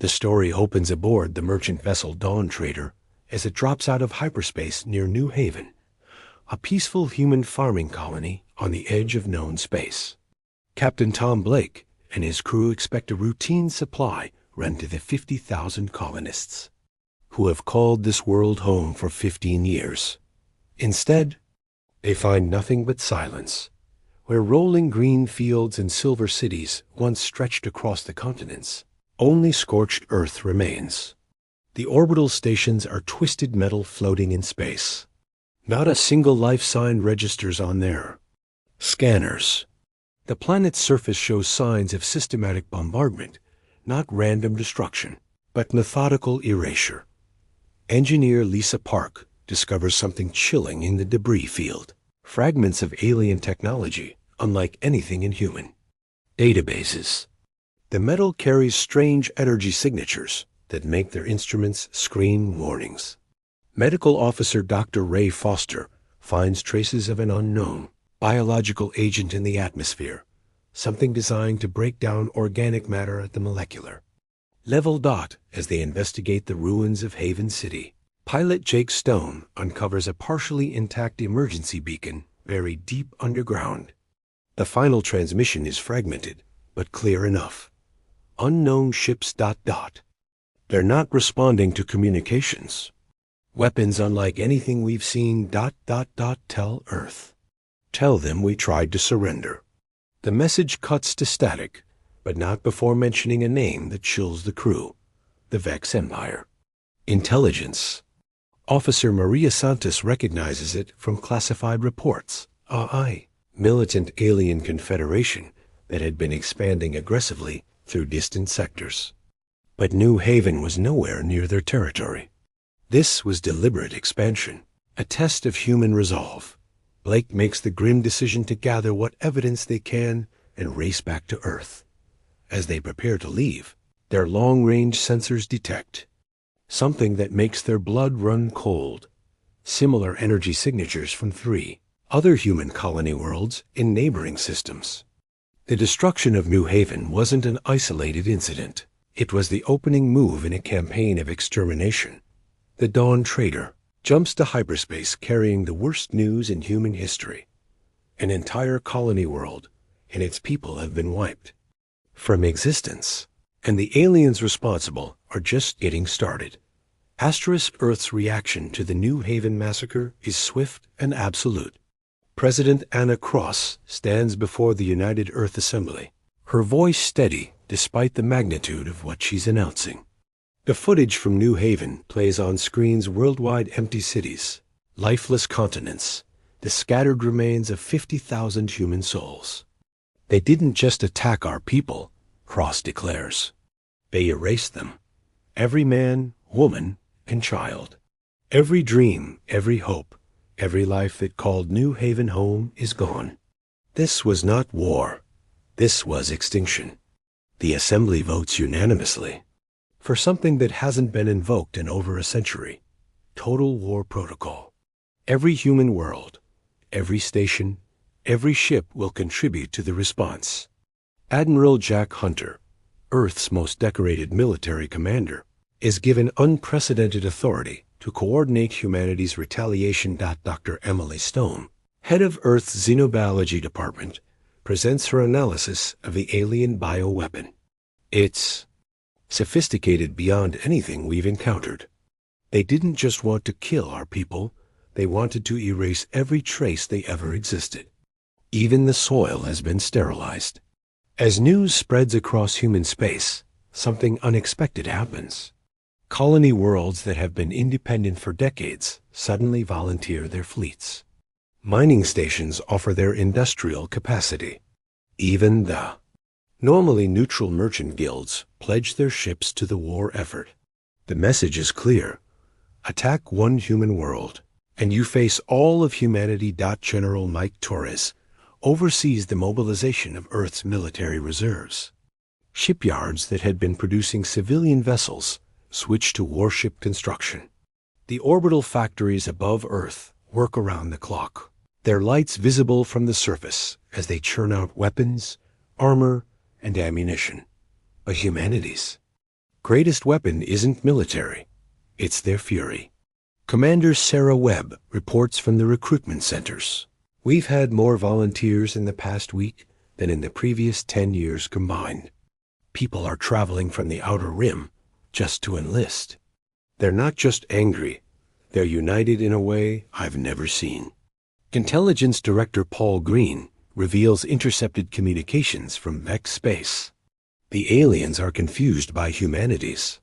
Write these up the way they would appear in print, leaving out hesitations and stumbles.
The story opens aboard the merchant vessel Dawn Trader as it drops out of hyperspace near New Haven, a peaceful human farming colony on the edge of known space. Captain Tom Blake and his crew expect a routine supply run to the 50,000 colonists who have called this world home for 15 years. Instead, they find nothing but silence. Where rolling green fields and silver cities once stretched across the continents, only scorched earth remains. The orbital stations are twisted metal floating in space. Not a single life sign registers on their scanners. The planet's surface shows signs of systematic bombardment, not random destruction, but methodical erasure. Engineer Lisa Park discovers something chilling in the debris field. Fragments of alien technology, unlike anything in human databases. The metal carries strange energy signatures that make their instruments scream warnings. Medical officer Dr. Ray Foster finds traces of an unknown biological agent in the atmosphere, something designed to break down organic matter at the molecular level. As they investigate the ruins of Haven City, pilot Jake Stone uncovers a partially intact emergency beacon buried deep underground. The final transmission is fragmented, but clear enough. Unknown ships ... They're not responding to communications. Weapons unlike anything we've seen ... Tell Earth. Tell them we tried to surrender. The message cuts to static, but not before mentioning a name that chills the crew. The Vex Empire. Intelligence. Officer Maria Santos recognizes it from classified reports. Militant alien confederation that had been expanding aggressively through distant sectors. But New Haven was nowhere near their territory. This was deliberate expansion, a test of human resolve. Blake makes the grim decision to gather what evidence they can and race back to Earth. As they prepare to leave, their long-range sensors detect something that makes their blood run cold. Similar energy signatures from 3 other human colony worlds in neighboring systems. The destruction of New Haven wasn't an isolated incident. It was the opening move in a campaign of extermination. The Dawn Trader jumps to hyperspace carrying the worst news in human history. An entire colony world and its people have been wiped from existence, and the aliens responsible are just getting started. Asterisk Earth's reaction to the New Haven massacre is swift and absolute. President Anna Cross stands before the United Earth Assembly, her voice steady despite the magnitude of what she's announcing. The footage from New Haven plays on screens worldwide: empty cities, lifeless continents, the scattered remains of 50,000 human souls. They didn't just attack our people, Cross declares. They erased them. Every man, woman, and child. Every dream, every hope, every life that called New Haven home is gone. This was not war. This was extinction. The Assembly votes unanimously for something that hasn't been invoked in over a century. Total War Protocol. Every human world, every station, every ship will contribute to the response. Admiral Jack Hunter, Earth's most decorated military commander, is given unprecedented authority to coordinate humanity's retaliation. Dr. Emily Stone, head of Earth's Xenobiology Department, presents her analysis of the alien bioweapon. It's sophisticated beyond anything we've encountered. They didn't just want to kill our people, they wanted to erase every trace they ever existed. Even the soil has been sterilized. As news spreads across human space, something unexpected happens. Colony worlds that have been independent for decades suddenly volunteer their fleets. Mining stations offer their industrial capacity. Even the normally neutral merchant guilds pledge their ships to the war effort. The message is clear. Attack one human world, and you face all of humanity. General Mike Torres oversees the mobilization of Earth's military reserves. Shipyards that had been producing civilian vessels switch to warship construction. The orbital factories above Earth work around the clock, their lights visible from the surface as they churn out weapons, armor, and ammunition. But humanity's Greatest weapon isn't military, it's their fury. Commander Sarah Webb reports from the recruitment centers. We've had more volunteers in the past week than in the previous 10 years combined. People are traveling from the outer rim just to enlist. They're not just angry, they're united in a way I've never seen. Intelligence Director Paul Green reveals intercepted communications from Vex space. The aliens are confused by humanity's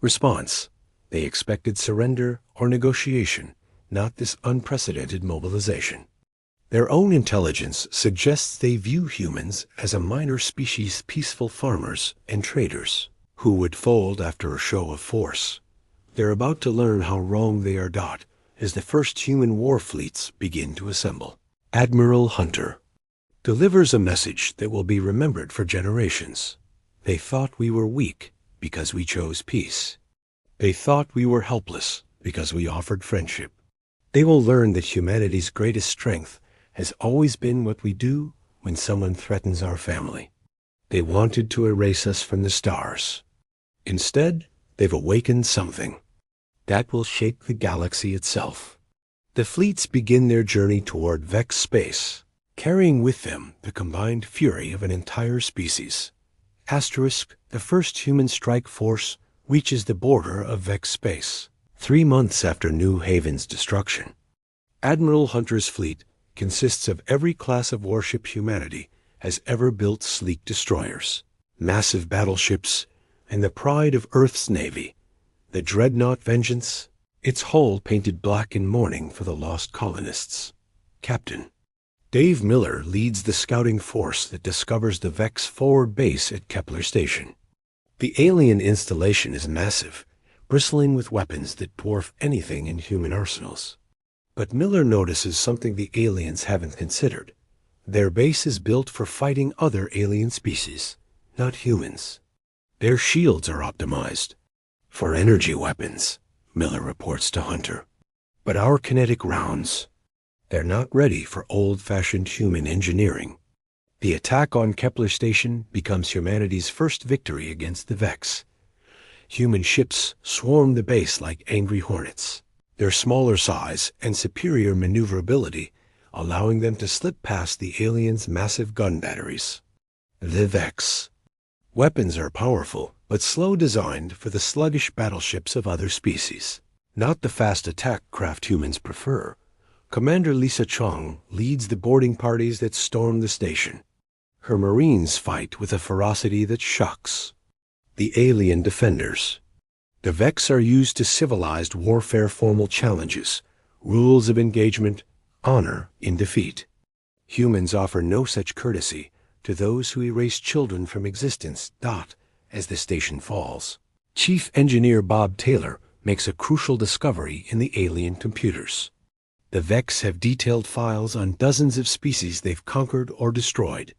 response. They expected surrender or negotiation, not this unprecedented mobilization. Their own intelligence suggests they view humans as a minor species, peaceful farmers and traders who would fold after a show of force. They're about to learn how wrong they are as the first human war fleets begin to assemble. Admiral Hunter delivers a message that will be remembered for generations. They thought we were weak because we chose peace. They thought we were helpless because we offered friendship. They will learn that humanity's greatest strength has always been what we do when someone threatens our family. They wanted to erase us from the stars. Instead, they've awakened something that will shake the galaxy itself. The fleets begin their journey toward Vex space, carrying with them the combined fury of an entire species. Asterisk, the first human strike force reaches the border of Vex space 3 months after New Haven's destruction. Admiral Hunter's fleet consists of every class of warship humanity has ever built: sleek destroyers, massive battleships, and the pride of Earth's Navy, the dreadnought Vengeance, its hull painted black in mourning for the lost colonists. Captain Dave Miller leads the scouting force that discovers the Vex forward base at Kepler Station. The alien installation is massive, bristling with weapons that dwarf anything in human arsenals. But Miller notices something the aliens haven't considered. Their base is built for fighting other alien species, not humans. Their shields are optimized for energy weapons, Miller reports to Hunter. But our kinetic rounds, they're not ready for old-fashioned human engineering. The attack on Kepler Station becomes humanity's first victory against the Vex. Human ships swarm the base like angry hornets, their smaller size and superior maneuverability allowing them to slip past the aliens' massive gun batteries. The Vex weapons are powerful, but slow, designed for the sluggish battleships of other species, not the fast attack craft humans prefer. Commander Lisa Chong leads the boarding parties that storm the station. Her Marines fight with a ferocity that shocks the alien defenders. The Vex are used to civilized warfare, formal challenges, rules of engagement, honor in defeat. Humans offer no such courtesy to those who erase children from existence. As the station falls, Chief Engineer Bob Taylor makes a crucial discovery in the alien computers. The Vex have detailed files on dozens of species they've conquered or destroyed.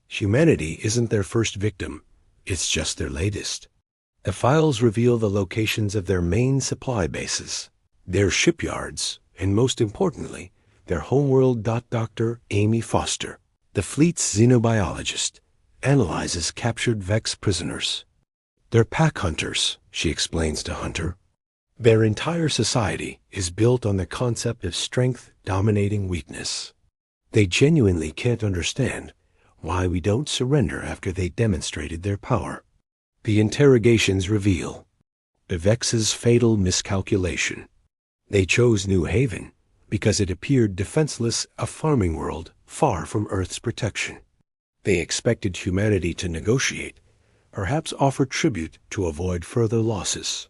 Humanity isn't their first victim, it's just their latest. The files reveal the locations of their main supply bases, their shipyards, and most importantly, their homeworld. Dr. Amy Foster, the fleet's xenobiologist, analyzes captured Vex prisoners. They're pack hunters, she explains to Hunter. Their entire society is built on the concept of strength dominating weakness. They genuinely can't understand why we don't surrender after they demonstrated their power. The interrogations reveal the Vex's fatal miscalculation. They chose New Haven because it appeared defenseless, a farming world far from Earth's protection. They expected humanity to negotiate, perhaps offer tribute to avoid further losses.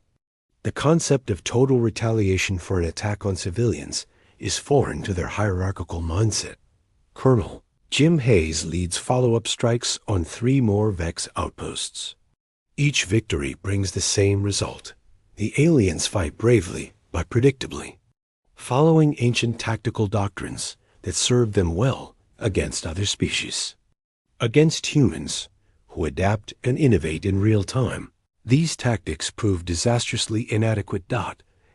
The concept of total retaliation for an attack on civilians is foreign to their hierarchical mindset. Colonel Jim Hayes leads follow-up strikes on 3 more Vex outposts. Each victory brings the same result. The aliens fight bravely, but predictably, following ancient tactical doctrines that served them well against other species. Against humans, who adapt and innovate in real time, these tactics prove disastrously inadequate.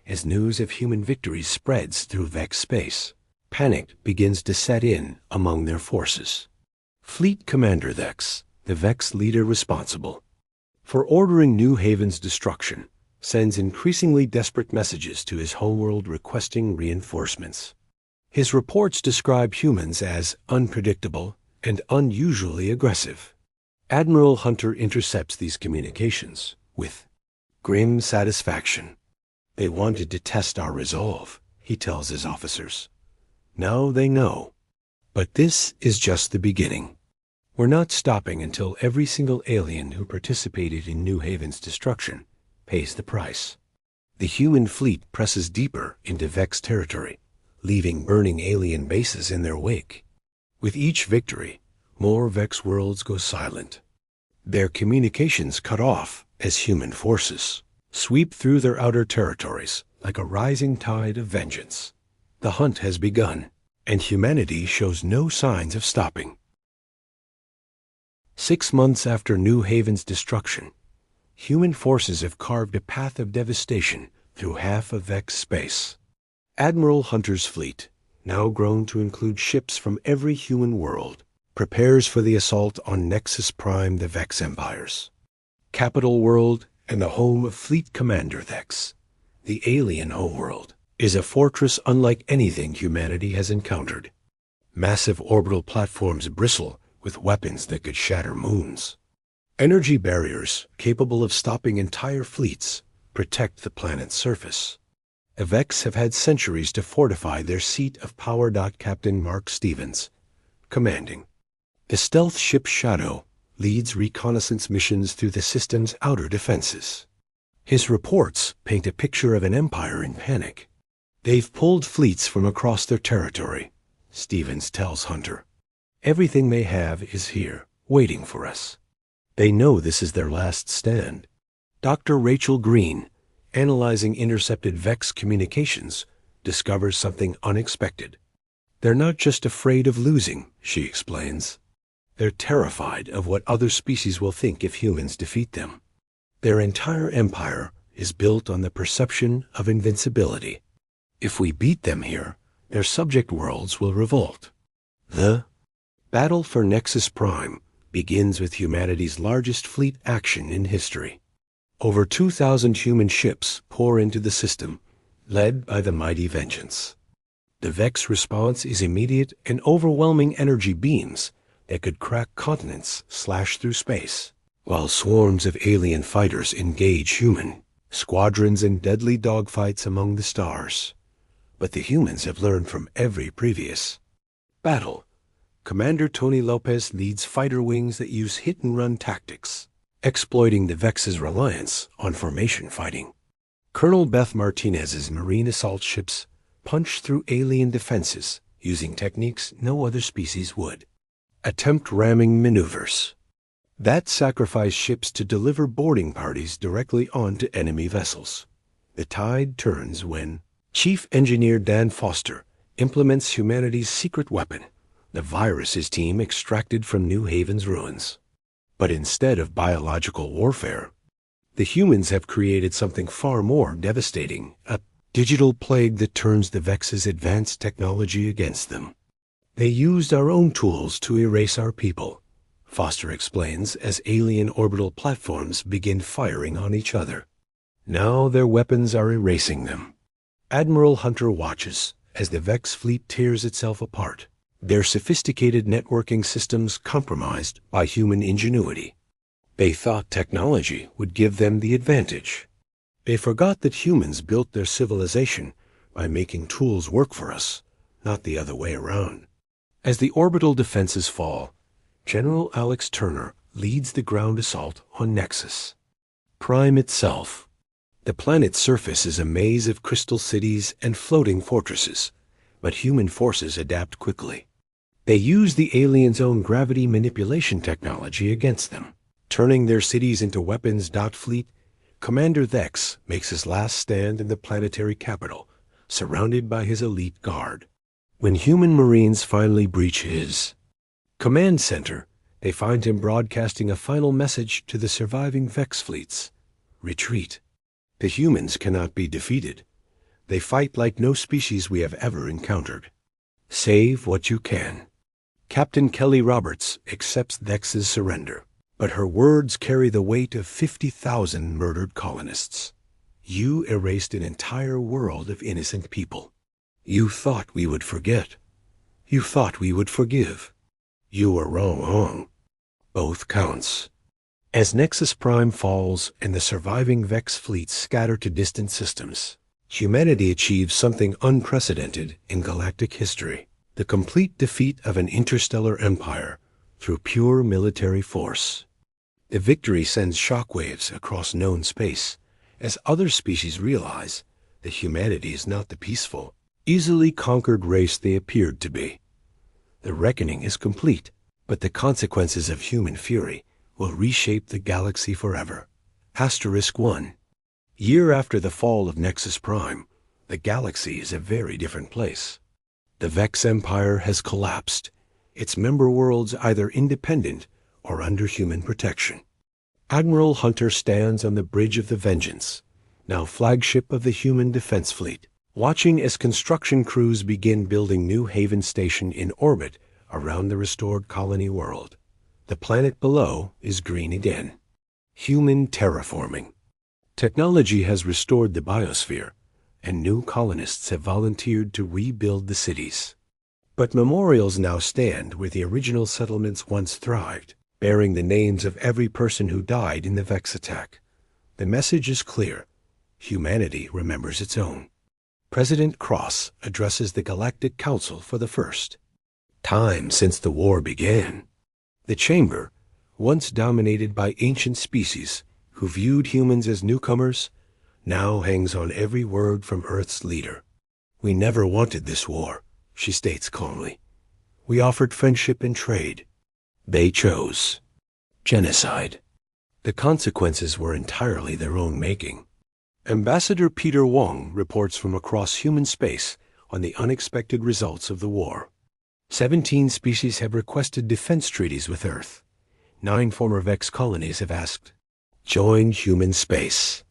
As news of human victories spreads through Vex space, panic begins to set in among their forces. Fleet Commander Vex, the Vex leader responsible for ordering New Haven's destruction, sends increasingly desperate messages to his homeworld requesting reinforcements. His reports describe humans as unpredictable and unusually aggressive. Admiral Hunter intercepts these communications with grim satisfaction. "They wanted to test our resolve," he tells his officers. "Now they know. But this is just the beginning. We're not stopping until every single alien who participated in New Haven's destruction pays the price." The human fleet presses deeper into Vex territory, leaving burning alien bases in their wake. With each victory, more Vex worlds go silent. Their communications cut off as human forces sweep through their outer territories like a rising tide of vengeance. The hunt has begun, and humanity shows no signs of stopping. 6 months after New Haven's destruction, human forces have carved a path of devastation through half of Vex space. Admiral Hunter's fleet, now grown to include ships from every human world, prepares for the assault on Nexus Prime, the Vex Empires, capital world and the home of Fleet Commander Vex. The alien homeworld is a fortress unlike anything humanity has encountered. Massive orbital platforms bristle with weapons that could shatter moons. Energy barriers capable of stopping entire fleets protect the planet's surface. The Vex have had centuries to fortify their seat of power. Captain Mark Stevens, commanding the stealth ship Shadow, leads reconnaissance missions through the system's outer defenses. His reports paint a picture of an empire in panic. "They've pulled fleets from across their territory," Stevens tells Hunter. "Everything they have is here, waiting for us. They know this is their last stand." Dr. Rachel Green, analyzing intercepted Vex communications, discovers something unexpected. "They're not just afraid of losing," she explains. "They're terrified of what other species will think if humans defeat them. Their entire empire is built on the perception of invincibility. If we beat them here, their subject worlds will revolt." The battle for Nexus Prime begins with humanity's largest fleet action in history. Over 2,000 human ships pour into the system, led by the mighty Vengeance. The Vex response is immediate and overwhelming energy beams that could crack continents, slash through space, while swarms of alien fighters engage human squadrons in deadly dogfights among the stars. But the humans have learned from every previous battle. Commander Tony Lopez leads fighter wings that use hit-and-run tactics, exploiting the Vex's reliance on formation fighting. Colonel Beth Martinez's marine assault ships punch through alien defenses using techniques no other species would. Attempt ramming maneuvers that sacrifice ships to deliver boarding parties directly onto enemy vessels. The tide turns when Chief Engineer Dan Foster implements humanity's secret weapon, the virus his team extracted from New Haven's ruins. But instead of biological warfare, the humans have created something far more devastating, a digital plague that turns the Vex's advanced technology against them. "They used our own tools to erase our people," Foster explains as alien orbital platforms begin firing on each other. "Now their weapons are erasing them." Admiral Hunter watches as the Vex fleet tears itself apart, their sophisticated networking systems compromised by human ingenuity. They thought technology would give them the advantage. They forgot that humans built their civilization by making tools work for us, not the other way around. As the orbital defenses fall, General Alex Turner leads the ground assault on Nexus Prime itself. The planet's surface is a maze of crystal cities and floating fortresses, but human forces adapt quickly. They use the aliens' own gravity manipulation technology against them, turning their cities into weapons. Fleet Commander Vex makes his last stand in the planetary capital, surrounded by his elite guard. When human Marines finally breach his command center, they find him broadcasting a final message to the surviving Vex fleets: retreat. The humans cannot be defeated. They fight like no species we have ever encountered. Save what you can. Captain Kelly Roberts accepts Vex's surrender, but her words carry the weight of 50,000 murdered colonists. You erased an entire world of innocent people. You thought we would forget. You thought we would forgive. You were wrong. Both counts. As Nexus Prime falls and the surviving Vex fleets scatter to distant systems, humanity achieves something unprecedented in galactic history: the complete defeat of an interstellar empire through pure military force. The victory sends shockwaves across known space as other species realize that humanity is not the peaceful, easily conquered race they appeared to be. The reckoning is complete, but the consequences of human fury will reshape the galaxy forever. *1. Year after the fall of Nexus Prime, the galaxy is a very different place. The Vex Empire has collapsed, its member worlds either independent or under human protection. Admiral Hunter stands on the bridge of the Vengeance, now flagship of the human defense fleet, watching as construction crews begin building New Haven Station in orbit around the restored colony world. The planet below is green again. Human terraforming. Technology has restored the biosphere, and new colonists have volunteered to rebuild the cities. But memorials now stand where the original settlements once thrived, bearing the names of every person who died in the Vex attack. The message is clear. Humanity remembers its own. President Cross addresses the Galactic Council for the first time since the war began. The chamber, once dominated by ancient species who viewed humans as newcomers, now hangs on every word from Earth's leader. "We never wanted this war," she states calmly. "We offered friendship and trade. They chose genocide. The consequences were entirely their own making." Ambassador Peter Wong reports from across human space on the unexpected results of the war. 17 species have requested defense treaties with Earth. 9 former Vex colonies have asked, "Join human space."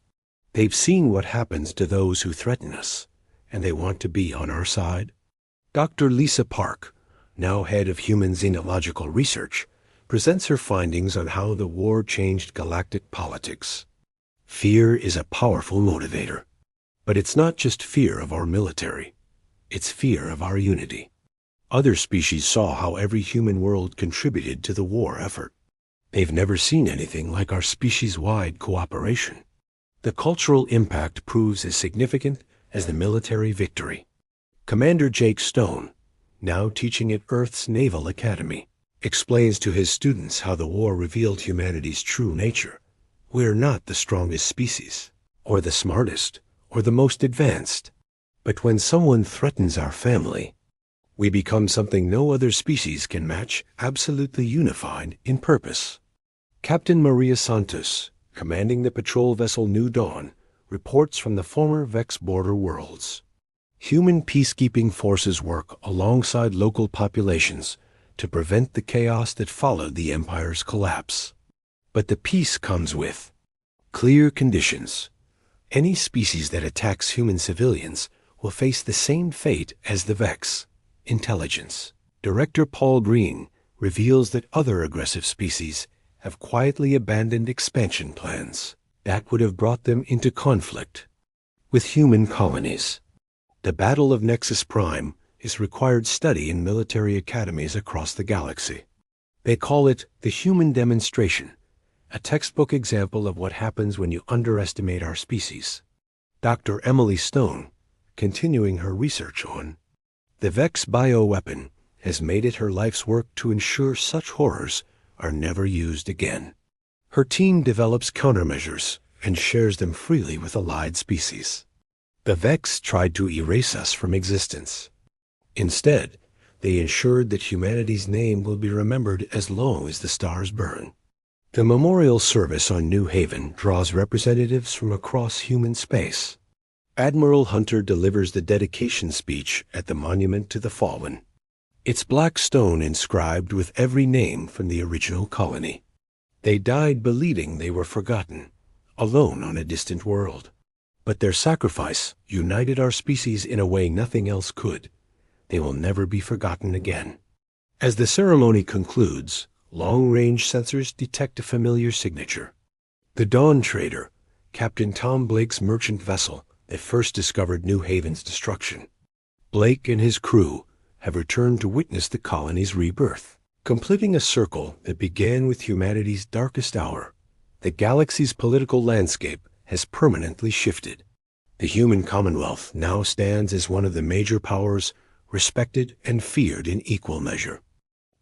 They've seen what happens to those who threaten us, and they want to be on our side. Dr. Lisa Park, now head of Human Xenological Research, presents her findings on how the war changed galactic politics. Fear is a powerful motivator. But it's not just fear of our military. It's fear of our unity. Other species saw how every human world contributed to the war effort. They've never seen anything like our species-wide cooperation. The cultural impact proves as significant as the military victory. Commander Jake Stone, now teaching at Earth's Naval Academy, explains to his students how the war revealed humanity's true nature. We're not the strongest species, or the smartest, or the most advanced. But when someone threatens our family, we become something no other species can match, absolutely unified in purpose. Captain Maria Santos, commanding the patrol vessel New Dawn, reports from the former Vex border worlds. Human peacekeeping forces work alongside local populations to prevent the chaos that followed the Empire's collapse. But the peace comes with clear conditions. Any species that attacks human civilians will face the same fate as the Vex: intelligence. Director Paul Green reveals that other aggressive species have quietly abandoned expansion plans that would have brought them into conflict with human colonies. The Battle of Nexus Prime is required study in military academies across the galaxy. They call it the human demonstration, a textbook example of what happens when you underestimate our species. Dr. Emily Stone, continuing her research on the Vex bioweapon, has made it her life's work to ensure such horrors are never used again. Her team develops countermeasures and shares them freely with allied species. The Vex tried to erase us from existence. Instead, they ensured that humanity's name will be remembered as long as the stars burn. The memorial service on New Haven draws representatives from across human space. Admiral Hunter delivers the dedication speech at the Monument to the Fallen. Its black stone inscribed with every name from the original colony. They died believing they were forgotten, alone on a distant world. But their sacrifice united our species in a way nothing else could. They will never be forgotten again. As the ceremony concludes, Long-range sensors detect a familiar signature. The Dawn Trader, Captain Tom Blake's merchant vessel that first discovered New Haven's destruction. Blake and his crew have returned to witness the colony's rebirth, completing a circle that began with humanity's darkest hour. The galaxy's political landscape has permanently shifted. The human Commonwealth now stands as one of the major powers, respected and feared in equal measure.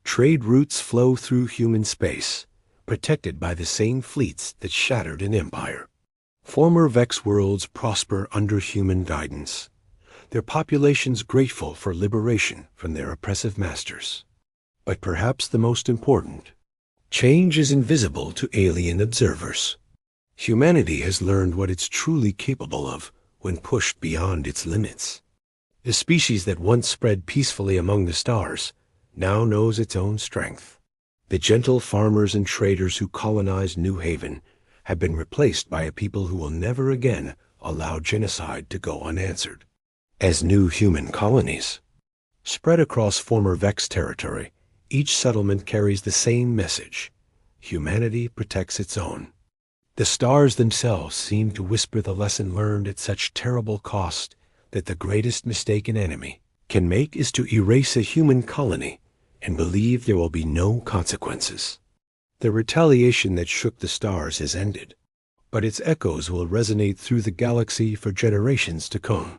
Trade routes flow through human space, protected by the same fleets that shattered an empire. Former Vex worlds prosper under human guidance, their populations grateful for liberation from their oppressive masters. But perhaps the most important, change is invisible to alien observers. Humanity has learned what it's truly capable of when pushed beyond its limits. The species that once spread peacefully among the stars now knows its own strength. The gentle farmers and traders who colonized New Haven have been replaced by a people who will never again allow genocide to go unanswered. As new human colonies spread across former Vex territory, each settlement carries the same message: humanity protects its own. The stars themselves seem to whisper the lesson learned at such terrible cost that the greatest mistake an enemy can make is to erase a human colony and believe there will be no consequences. The retaliation that shook the stars has ended, but its echoes will resonate through the galaxy for generations to come.